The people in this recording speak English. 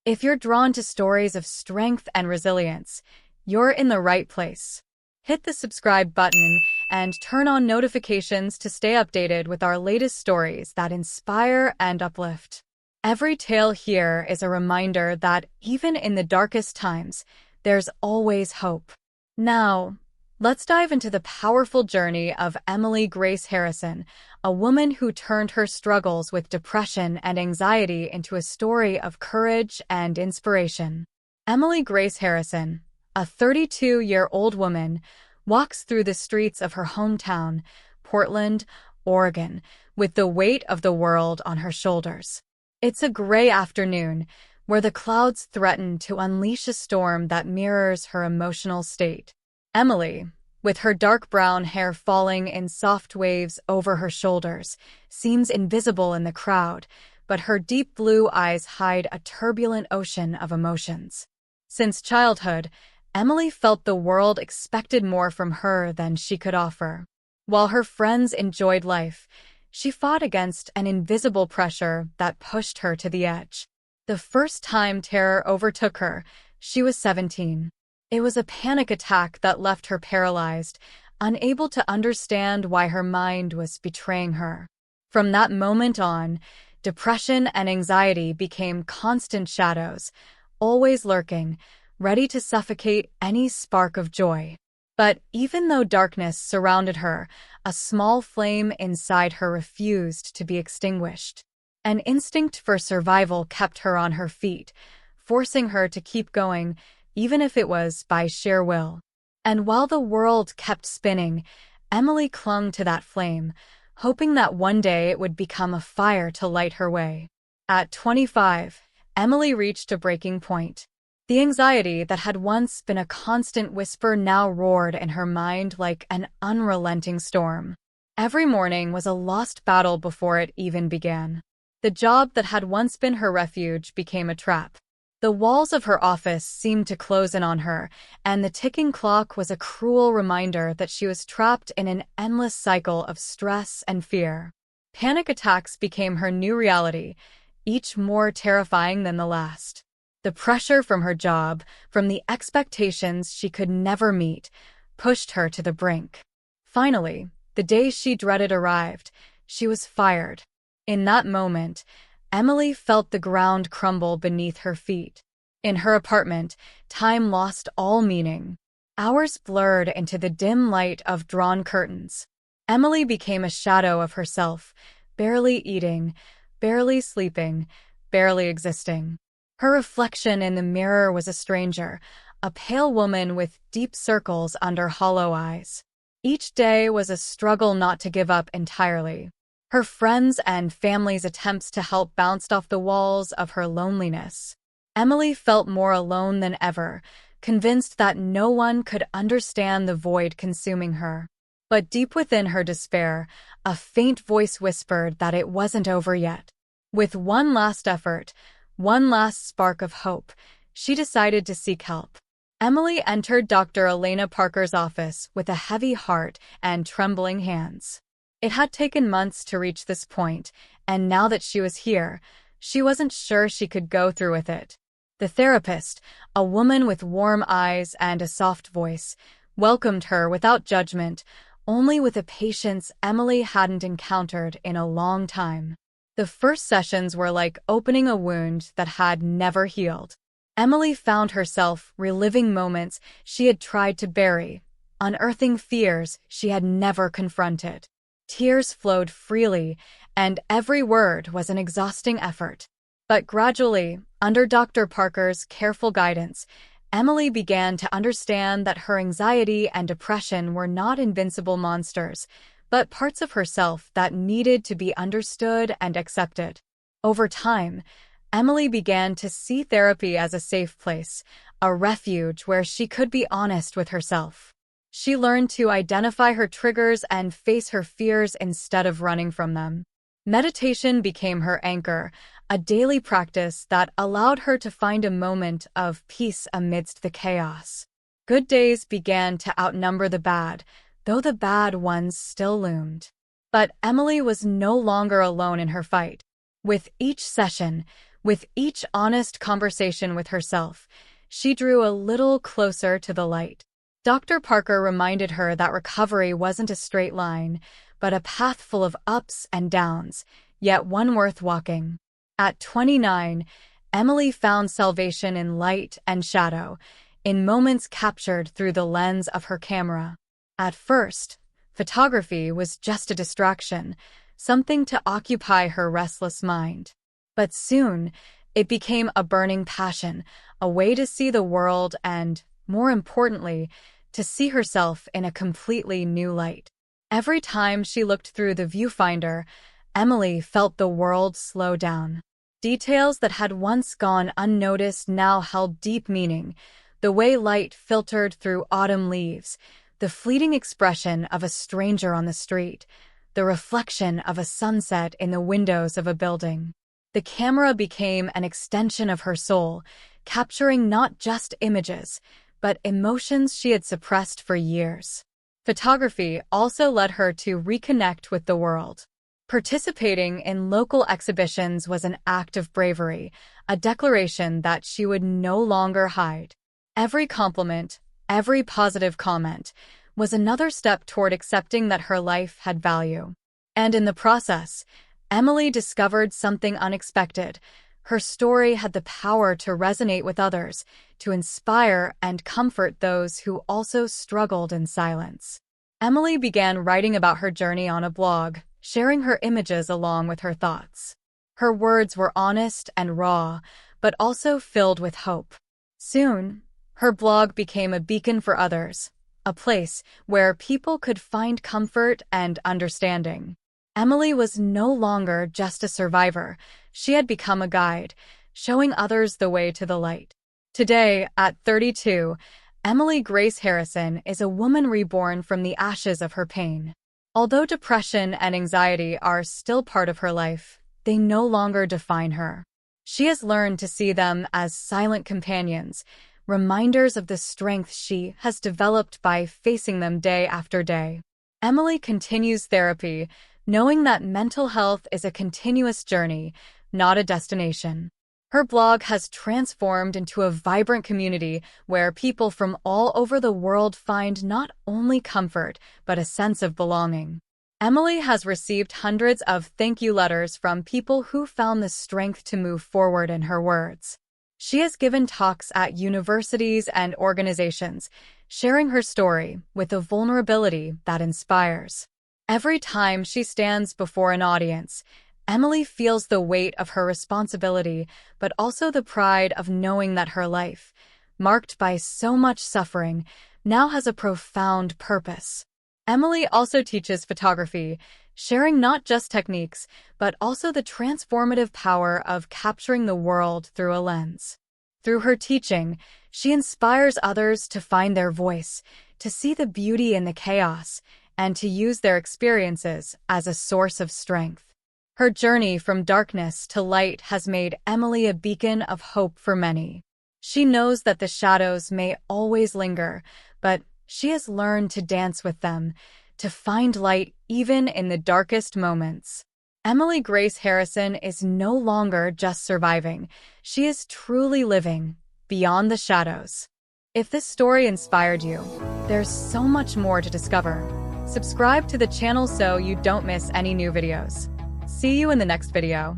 If you're drawn to stories of strength and resilience, you're in the right place. Hit the subscribe button and turn on notifications to stay updated with our latest stories that inspire and uplift. Every tale here is a reminder that even in the darkest times, there's always hope. Now, let's dive into the powerful journey of Emily Grace Harrison, a woman who turned her struggles with depression and anxiety into a story of courage and inspiration. Emily Grace Harrison, a 32-year-old woman, walks through the streets of her hometown, Portland, Oregon, with the weight of the world on her shoulders. It's a gray afternoon, where the clouds threaten to unleash a storm that mirrors her emotional state. Emily, with her dark brown hair falling in soft waves over her shoulders, seems invisible in the crowd, but her deep blue eyes hide a turbulent ocean of emotions. Since childhood, Emily felt the world expected more from her than she could offer. While her friends enjoyed life, she fought against an invisible pressure that pushed her to the edge. The first time terror overtook her, she was 17. It was a panic attack that left her paralyzed, unable to understand why her mind was betraying her. From that moment on, depression and anxiety became constant shadows, always lurking, ready to suffocate any spark of joy. But even though darkness surrounded her, a small flame inside her refused to be extinguished. An instinct for survival kept her on her feet, forcing her to keep going, even if it was by sheer will. And while the world kept spinning, Emily clung to that flame, hoping that one day it would become a fire to light her way. At 25, Emily reached a breaking point. The anxiety that had once been a constant whisper now roared in her mind like an unrelenting storm. Every morning was a lost battle before it even began. The job that had once been her refuge became a trap. The walls of her office seemed to close in on her, and the ticking clock was a cruel reminder that she was trapped in an endless cycle of stress and fear. Panic attacks became her new reality, each more terrifying than the last. The pressure from her job, from the expectations she could never meet, pushed her to the brink. Finally, the day she dreaded arrived. She was fired. In that moment, Emily felt the ground crumble beneath her feet. In her apartment, time lost all meaning. Hours blurred into the dim light of drawn curtains. Emily became a shadow of herself, barely eating, barely sleeping, barely existing. Her reflection in the mirror was a stranger, a pale woman with deep circles under hollow eyes. Each day was a struggle not to give up entirely. Her friends' and family's attempts to help bounced off the walls of her loneliness. Emily felt more alone than ever, convinced that no one could understand the void consuming her. But deep within her despair, a faint voice whispered that it wasn't over yet. With one last effort, one last spark of hope, she decided to seek help. Emily entered Dr. Elena Parker's office with a heavy heart and trembling hands. It had taken months to reach this point, and now that she was here, she wasn't sure she could go through with it. The therapist, a woman with warm eyes and a soft voice, welcomed her without judgment, only with a patience Emily hadn't encountered in a long time. The first sessions were like opening a wound that had never healed. Emily found herself reliving moments she had tried to bury, unearthing fears she had never confronted. Tears flowed freely, and every word was an exhausting effort. But gradually, under Dr. Parker's careful guidance, Emily began to understand that her anxiety and depression were not invincible monsters, but parts of herself that needed to be understood and accepted. Over time, Emily began to see therapy as a safe place, a refuge where she could be honest with herself. She learned to identify her triggers and face her fears instead of running from them. Meditation became her anchor, a daily practice that allowed her to find a moment of peace amidst the chaos. Good days began to outnumber the bad, though the bad ones still loomed. But Emily was no longer alone in her fight. With each session, With each honest conversation with herself, she drew a little closer to the light. Dr. Parker reminded her that recovery wasn't a straight line, but a path full of ups and downs, yet one worth walking. At 29, Emily found salvation in light and shadow, in moments captured through the lens of her camera. At first, photography was just a distraction, something to occupy her restless mind. But soon, it became a burning passion, a way to see the world and, more importantly, to see herself in a completely new light. Every time she looked through the viewfinder, Emily felt the world slow down. Details that had once gone unnoticed now held deep meaning. The way light filtered through autumn leaves, the fleeting expression of a stranger on the street, the reflection of a sunset in the windows of a building. The camera became an extension of her soul, capturing not just images, but emotions she had suppressed for years. Photography also led her to reconnect with the world. Participating in local exhibitions was an act of bravery, a declaration that she would no longer hide. Every compliment, every positive comment, was another step toward accepting that her life had value. And in the process, Emily discovered something unexpected. Her story had the power to resonate with others, to inspire and comfort those who also struggled in silence. Emily began writing about her journey on a blog, sharing her images along with her thoughts. Her words were honest and raw, but also filled with hope. Soon, her blog became a beacon for others, a place where people could find comfort and understanding. Emily was no longer just a survivor. She had become a guide, showing others the way to the light. Today, at 32, Emily Grace Harrison is a woman reborn from the ashes of her pain. Although depression and anxiety are still part of her life, they no longer define her. She has learned to see them as silent companions, reminders of the strength she has developed by facing them day after day. Emily continues therapy, knowing that mental health is a continuous journey, not a destination. Her blog has transformed into a vibrant community where people from all over the world find not only comfort, but a sense of belonging. Emily has received hundreds of thank you letters from people who found the strength to move forward in her words. She has given talks at universities and organizations, sharing her story with a vulnerability that inspires. Every time she stands before an audience, Emily feels the weight of her responsibility, but also the pride of knowing that her life, marked by so much suffering, now has a profound purpose. Emily also teaches photography, sharing not just techniques, but also the transformative power of capturing the world through a lens. Through her teaching, she inspires others to find their voice, to see the beauty in the chaos, and to use their experiences as a source of strength. Her journey from darkness to light has made Emily a beacon of hope for many. She knows that the shadows may always linger, but she has learned to dance with them, to find light even in the darkest moments. Emily Grace Harrison is no longer just surviving. She is truly living beyond the shadows. If this story inspired you, there's so much more to discover. Subscribe to the channel so you don't miss any new videos. See you in the next video.